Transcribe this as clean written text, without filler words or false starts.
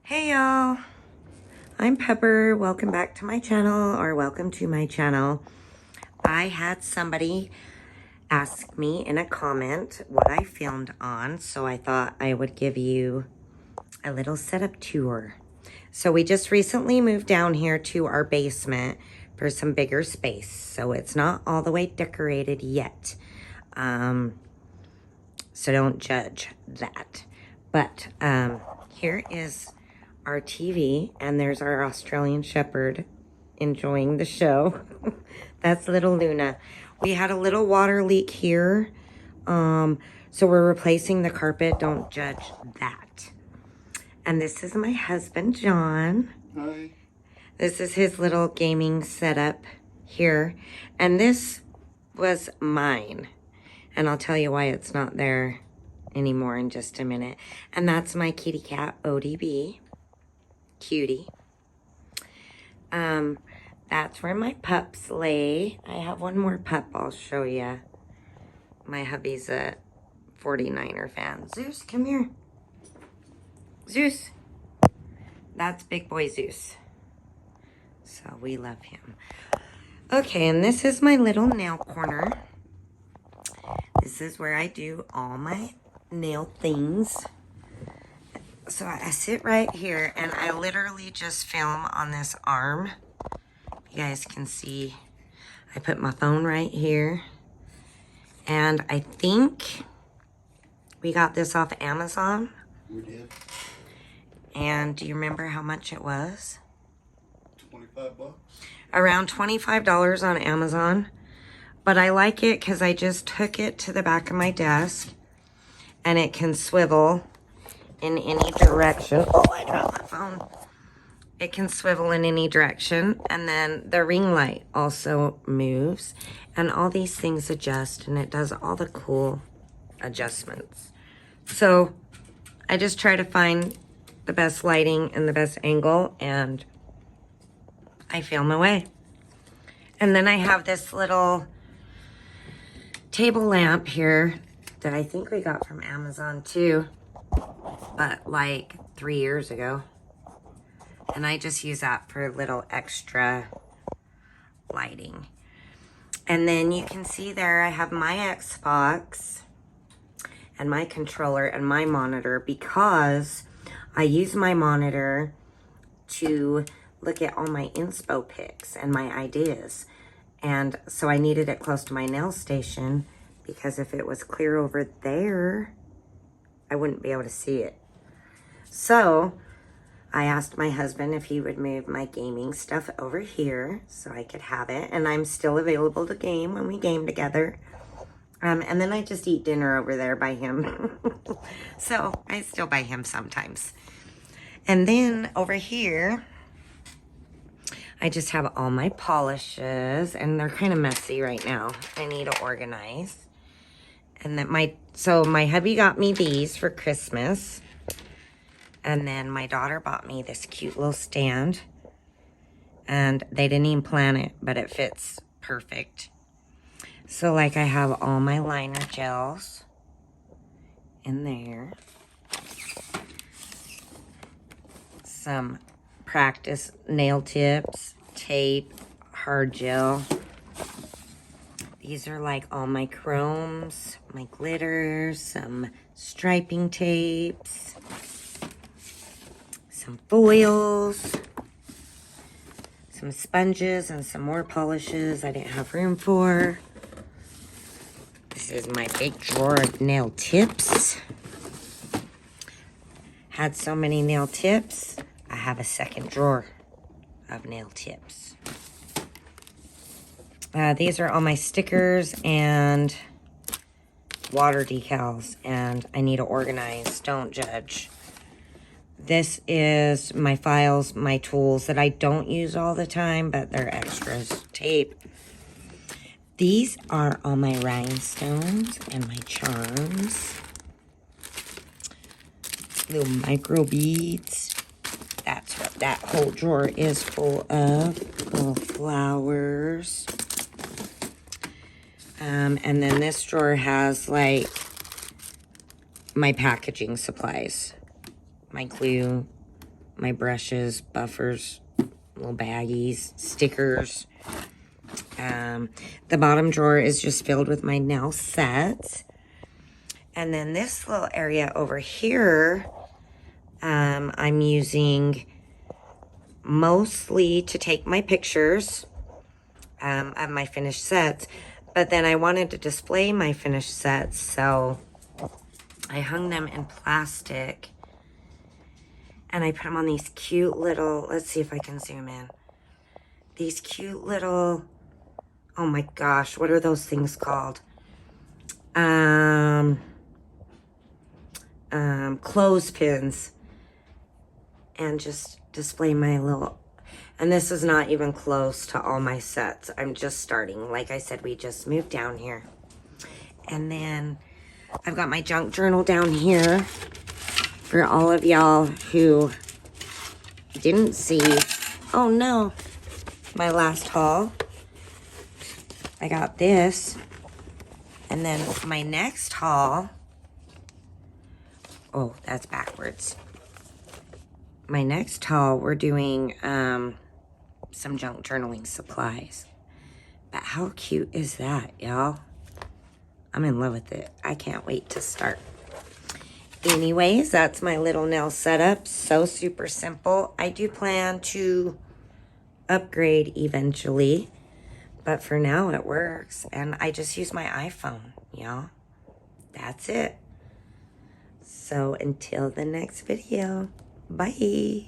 Hey y'all, I'm Pepper. Welcome back to my channel, or welcome to my channel. I had somebody ask me in a comment what I filmed on, so I thought I would give you a little setup tour. So we just recently moved down here to our basement for some bigger space, so it's not all the way decorated yet. So don't judge that. But here is our TV, and there's our Australian Shepherd enjoying the show. That's little Luna. We had a little water leak here, so we're replacing the carpet. Don't judge that. And this is my husband, John. Hi. This is his little gaming setup here, and this was mine, and I'll tell you why it's not there anymore in just a minute. And that's my kitty cat, ODB. Cutie. That's where my pups lay. I have one more pup I'll show you. My hubby's a 49er fan. Zeus, come here. Zeus. That's big boy Zeus. So we love him. Okay, and this is my little nail corner. This is where I do all my nail things. So I sit right here, and I literally just film on this arm. You guys can see I put my phone right here. And I think we got this off Amazon. We did. And do you remember how much it was? 25 bucks. Around $25 on Amazon. But I like it because I just took it to the back of my desk, and it can swivel in any direction. Oh, I dropped my phone. It can swivel in any direction, and then the ring light also moves, and all these things adjust, and it does all the cool adjustments. So I just try to find the best lighting and the best angle, and I film away. And then I have this little table lamp here that I think we got from Amazon too, but like 3 years ago. And I just use that for a little extra lighting. And then you can see there I have my Xbox and my controller and my monitor, because I use my monitor to look at all my inspo pics and my ideas. And so I needed it close to my nail station, because if it was clear over there, I wouldn't be able to see it. So I asked my husband if he would move my gaming stuff over here so I could have it. And I'm still available to game when we game together. And then I just eat dinner over there by him. So I still by him sometimes. And then over here, I just have all my polishes, and they're kind of messy right now. I need to organize. And then my hubby got me these for Christmas. And then my daughter bought me this cute little stand. And they didn't even plan it, but it fits perfect. So like I have all my liner gels in there. Some practice nail tips, tape, hard gel. These are like all my chromes, my glitters, some striping tapes, some foils, some sponges, and some more polishes I didn't have room for. This is my big drawer of nail tips. Had so many nail tips, I have a second drawer of nail tips. These are all my stickers and water decals, and I need to organize. Don't judge. This is my files, my tools that I don't use all the time, but they're extras. Tape. These are all my rhinestones and my charms. Little micro beads. That's what that whole drawer is full of. Little flowers. And then this drawer has like my packaging supplies. My glue, my brushes, buffers, little baggies, stickers. The bottom drawer is just filled with my nail sets. And then this little area over here, I'm using mostly to take my pictures of my finished sets. But then I wanted to display my finished sets, so I hung them in plastic. And I put them on these cute little, let's see if I can zoom in. These cute little, oh my gosh, what are those things called? Clothespins. And just display my little, and this is not even close to all my sets. I'm just starting. Like I said, we just moved down here. And then I've got my junk journal down here for all of y'all who didn't see, oh no, my last haul. I got this. And then my next haul, oh, that's backwards. My next haul, we're doing some junk journaling supplies. But how cute is that, y'all? I'm in love with it. I can't wait to start. Anyways, that's my little nail setup. So super simple. I do plan to upgrade eventually. But for now, it works. And I just use my iPhone, y'all. That's it. So until the next video. Bye.